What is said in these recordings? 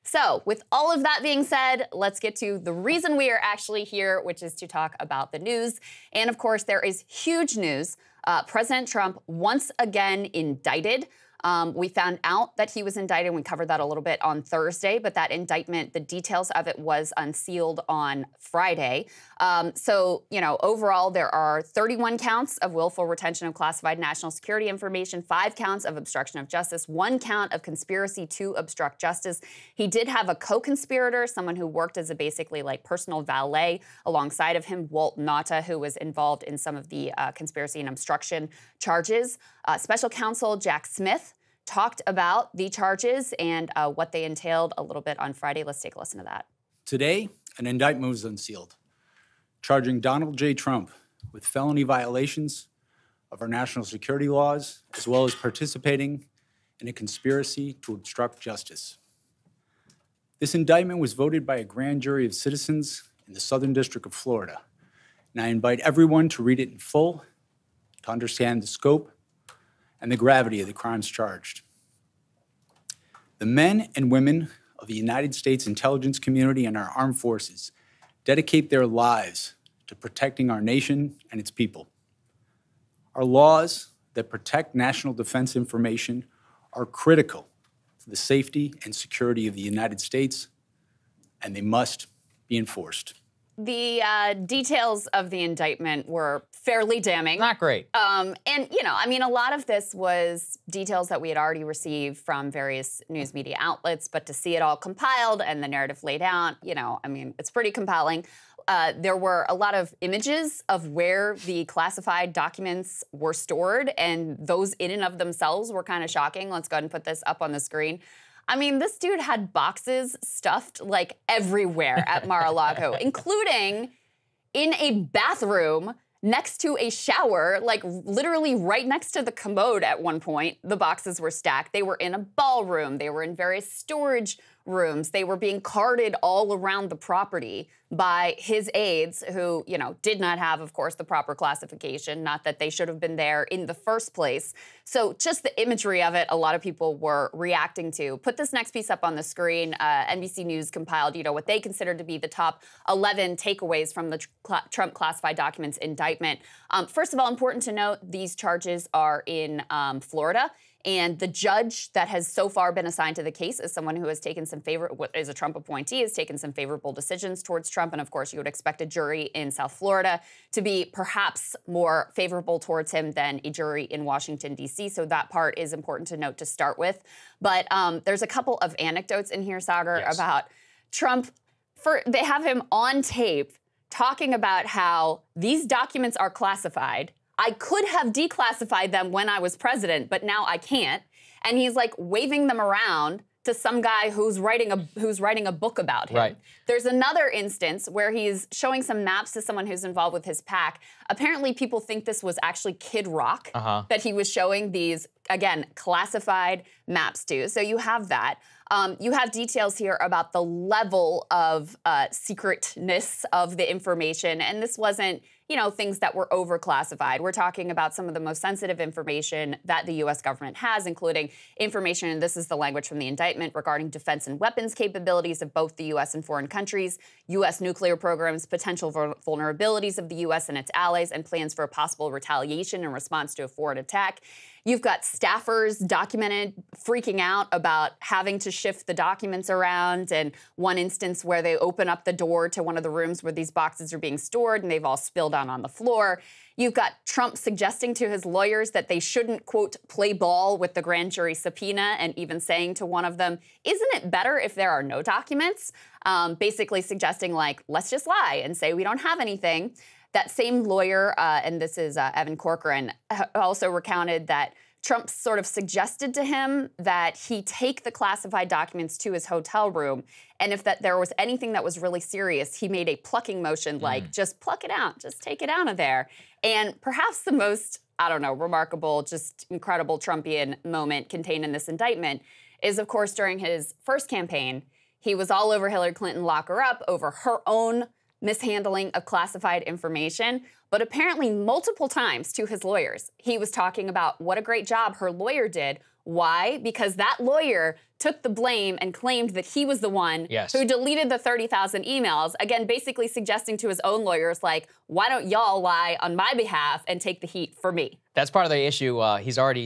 So with all of that being said, let's get to the reason we are actually here, which is to talk about the news. And of course, there is huge news. President Trump once again indicted. We found out that he was indicted. We covered that a little bit on Thursday, but that indictment, the details of it was unsealed on Friday. So, overall, there are 31 counts of willful retention of classified national security information, 5 counts of obstruction of justice, 1 count of conspiracy to obstruct justice. He did have a co-conspirator, someone who worked as a basically like personal valet alongside of him, Walt Nauta, who was involved in some of the conspiracy and obstruction charges. Special counsel Jack Smith talked about the charges and what they entailed a little bit on Friday. Let's take a listen to that. Today, an indictment was unsealed, charging Donald J. Trump with felony violations of our national security laws, as well as participating in a conspiracy to obstruct justice. This indictment was voted by a grand jury of citizens in the Southern District of Florida, and I invite everyone to read it in full to understand the scope and the gravity of the crimes charged. The men and women of the United States intelligence community and our armed forces dedicate their lives to protecting our nation and its people. Our laws that protect national defense information are critical to the safety and security of the United States, and they must be enforced. The details of the indictment were fairly damning. Not great. A lot of this was details that we had already received from various news media outlets, but to see it all compiled and the narrative laid out, it's pretty compelling. There were a lot of images of where the classified documents were stored, and those in and of themselves were kind of shocking. Let's go ahead and put this up on the screen. This dude had boxes stuffed like everywhere at Mar-a-Lago, including in a bathroom next to a shower, like literally right next to the commode at one point. The boxes were stacked. They were in a ballroom. They were in various storage rooms. They were being carted all around the property by his aides who, did not have, of course, the proper classification, not that they should have been there in the first place. So just the imagery of it, a lot of people were reacting to. Put this next piece up on the screen. NBC News compiled, what they considered to be the top 11 takeaways from the Trump classified documents indictment. First of all, important to note, these charges are in Florida. And the judge that has so far been assigned to the case is someone who has taken is a Trump appointee, has taken some favorable decisions towards Trump. And of course, you would expect a jury in South Florida to be perhaps more favorable towards him than a jury in Washington, D.C. So that part is important to note to start with. But there's a couple of anecdotes in here, Saagar, yes, about Trump. They have him on tape talking about how these documents are classified. I could have declassified them when I was president, but now I can't. And he's like waving them around to some guy who's writing a book about him. Right. There's another instance where he's showing some maps to someone who's involved with his PAC. Apparently, people think this was actually Kid Rock that he was showing these, again, classified maps to. So you have that. You have details here about the level of secretness of the information, and this wasn't, things that were overclassified. We're talking about some of the most sensitive information that the U.S. government has, including information, and this is the language from the indictment, regarding defense and weapons capabilities of both the U.S. and foreign countries, U.S. nuclear programs, potential vulnerabilities of the U.S. and its allies, and plans for a possible retaliation in response to a foreign attack. You've got staffers documented freaking out about having to shift the documents around, and one instance where they open up the door to one of the rooms where these boxes are being stored and they've all spilled out on the floor. You've got Trump suggesting to his lawyers that they shouldn't, quote, play ball with the grand jury subpoena, and even saying to one of them, isn't it better if there are no documents? Basically suggesting, like, let's just lie and say we don't have anything. That same lawyer, and this is Evan Corcoran, also recounted that Trump sort of suggested to him that he take the classified documents to his hotel room, and if there was anything that was really serious, he made a plucking motion, like, just pluck it out, just take it out of there. And perhaps the most, remarkable, just incredible Trumpian moment contained in this indictment is, of course, during his first campaign, he was all over Hillary Clinton, lock her up, over her own mishandling of classified information, but apparently multiple times to his lawyers. He was talking about what a great job her lawyer did. Why? Because that lawyer took the blame and claimed that he was the one who deleted the 30,000 emails, again, basically suggesting to his own lawyers, like, why don't y'all lie on my behalf and take the heat for me? That's part of the issue.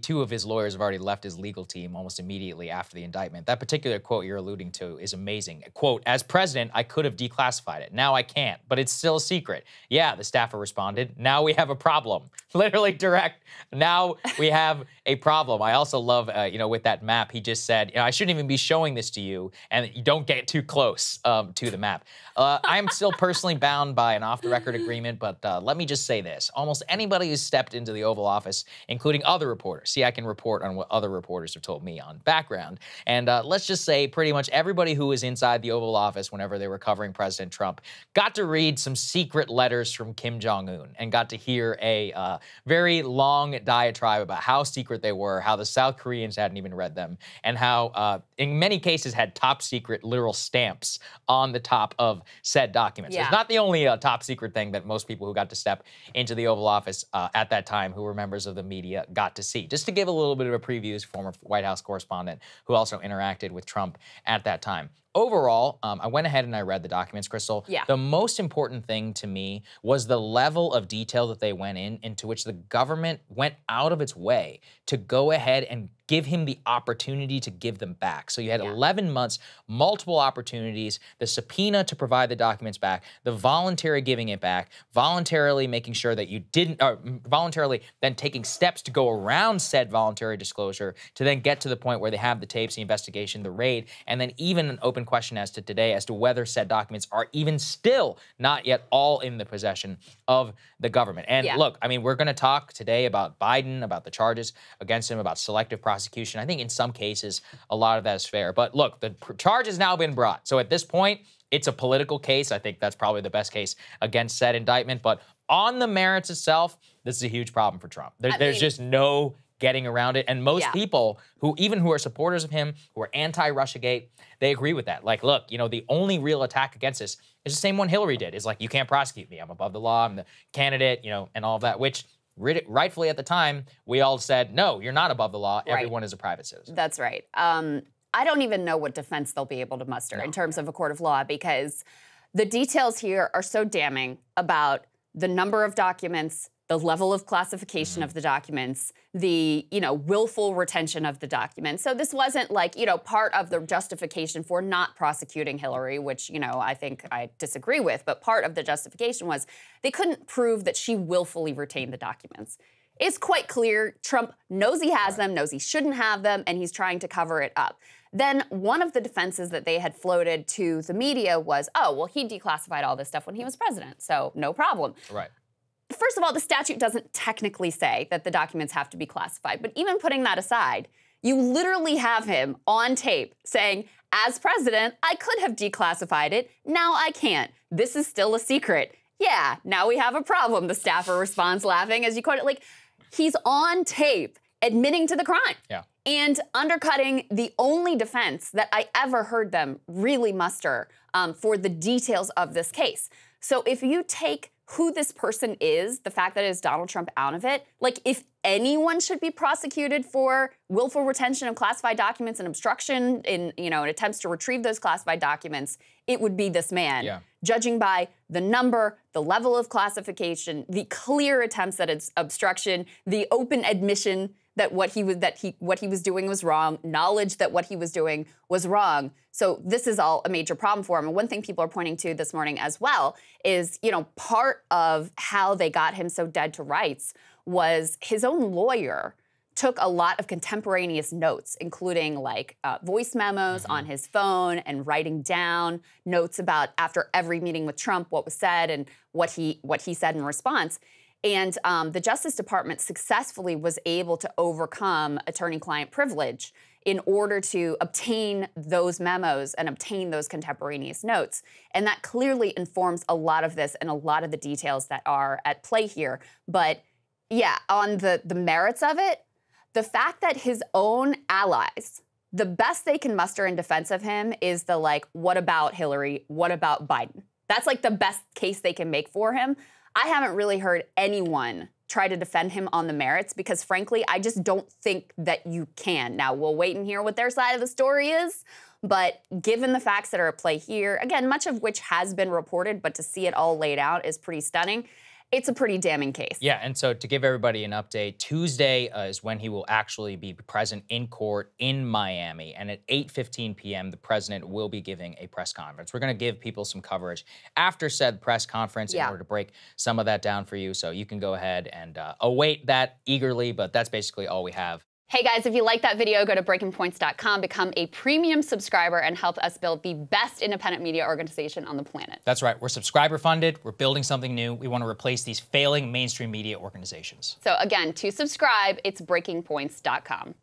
Two of his lawyers have already left his legal team almost immediately after the indictment. That particular quote you're alluding to is amazing. Quote, as president, I could have declassified it. Now I can't, but it's still a secret. Yeah, the staffer responded. Now we have a problem. Literally direct. Now we have a problem. I also love, with that map, he just said, I shouldn't even be showing this to you, and you don't get too close to the map. I am still personally bound by an off-the-record agreement, but let me just say this. Almost anybody who's stepped into the Oval Office, including other reporters. See, I can report on what other reporters have told me on background. And let's just say pretty much everybody who was inside the Oval Office whenever they were covering President Trump got to read some secret letters from Kim Jong-un and got to hear a very long diatribe about how secret they were, how the South Koreans hadn't even read them, and how in many cases had top secret literal stamps on the top of said documents. It's not the only top secret thing that most people who got to step into the Oval Office at that time who were members of the media got to see. Just to give a little bit of a preview, as former White House correspondent who also interacted with Trump at that time. Overall, I went ahead and I read the documents, Krystal. Yeah. The most important thing to me was the level of detail that they went into which the government went out of its way to go ahead and give him the opportunity to give them back. So you had 11 months, multiple opportunities, the subpoena to provide the documents back, the voluntary giving it back, voluntarily making sure that you didn't, voluntarily then taking steps to go around said voluntary disclosure to then get to the point where they have the tapes, the investigation, the raid, and then even an open question as to today as to whether said documents are even still not yet all in the possession of the government. And look, I mean, we're going to talk today about Biden, about the charges against him, about selective prosecution. I think in some cases, a lot of that is fair. But look, the charge has now been brought. So at this point, it's a political case. I think that's probably the best case against said indictment. But on the merits itself, this is a huge problem for Trump. There's just no getting around it. And most people who are supporters of him, who are anti-Russiagate, they agree with that. Like, look, the only real attack against this is the same one Hillary did. Is like, you can't prosecute me. I'm above the law. I'm the candidate, and all of that, which rightfully at the time, we all said, no, you're not above the law. Right. Everyone is a private citizen. That's right. I don't even know what defense they'll be able to muster in terms of a court of law, because the details here are so damning about the number of documents, the level of classification of the documents, the, willful retention of the documents. So this wasn't like, part of the justification for not prosecuting Hillary, which, I think I disagree with, but part of the justification was they couldn't prove that she willfully retained the documents. It's quite clear Trump knows he has them, knows he shouldn't have them, and he's trying to cover it up. Then one of the defenses that they had floated to the media was, oh, well, he declassified all this stuff when he was president, so no problem. Right. First of all, the statute doesn't technically say that the documents have to be classified, but even putting that aside, you literally have him on tape saying, as president, I could have declassified it, now I can't. This is still a secret. Yeah, now we have a problem, the staffer responds laughing as you quote it. Like, he's on tape admitting to the crime. Yeah. And undercutting the only defense that I ever heard them really muster for the details of this case. So if you take who this person is, the fact that it's Donald Trump out of it, like if anyone should be prosecuted for willful retention of classified documents and obstruction in, in attempts to retrieve those classified documents, it would be this man. Yeah. Judging by the number, the level of classification, the clear attempts at its obstruction, the open admission that what he was doing was wrong, knowledge that what he was doing was wrong. So this is all a major problem for him. And one thing people are pointing to this morning as well is, part of how they got him so dead to rights was his own lawyer took a lot of contemporaneous notes, including like voice memos on his phone and writing down notes about after every meeting with Trump, what was said and what he said in response. And the Justice Department successfully was able to overcome attorney-client privilege in order to obtain those memos and obtain those contemporaneous notes. And that clearly informs a lot of this and a lot of the details that are at play here. But yeah, on the merits of it, the fact that his own allies, the best they can muster in defense of him is the like, what about Hillary? What about Biden? That's like the best case they can make for him. I haven't really heard anyone try to defend him on the merits because, frankly, I just don't think that you can. Now, we'll wait and hear what their side of the story is, but given the facts that are at play here, again, much of which has been reported, but to see it all laid out is pretty stunning. It's a pretty damning case. Yeah, and so to give everybody an update, Tuesday is when he will actually be present in court in Miami. And at 8:15 p.m., the president will be giving a press conference. We're going to give people some coverage after said press conference in order to break some of that down for you. So you can go ahead and await that eagerly, but that's basically all we have. Hey guys, if you like that video, go to breakingpoints.com, become a premium subscriber, and help us build the best independent media organization on the planet. That's right. We're subscriber funded. We're building something new. We want to replace these failing mainstream media organizations. So again, to subscribe, it's breakingpoints.com.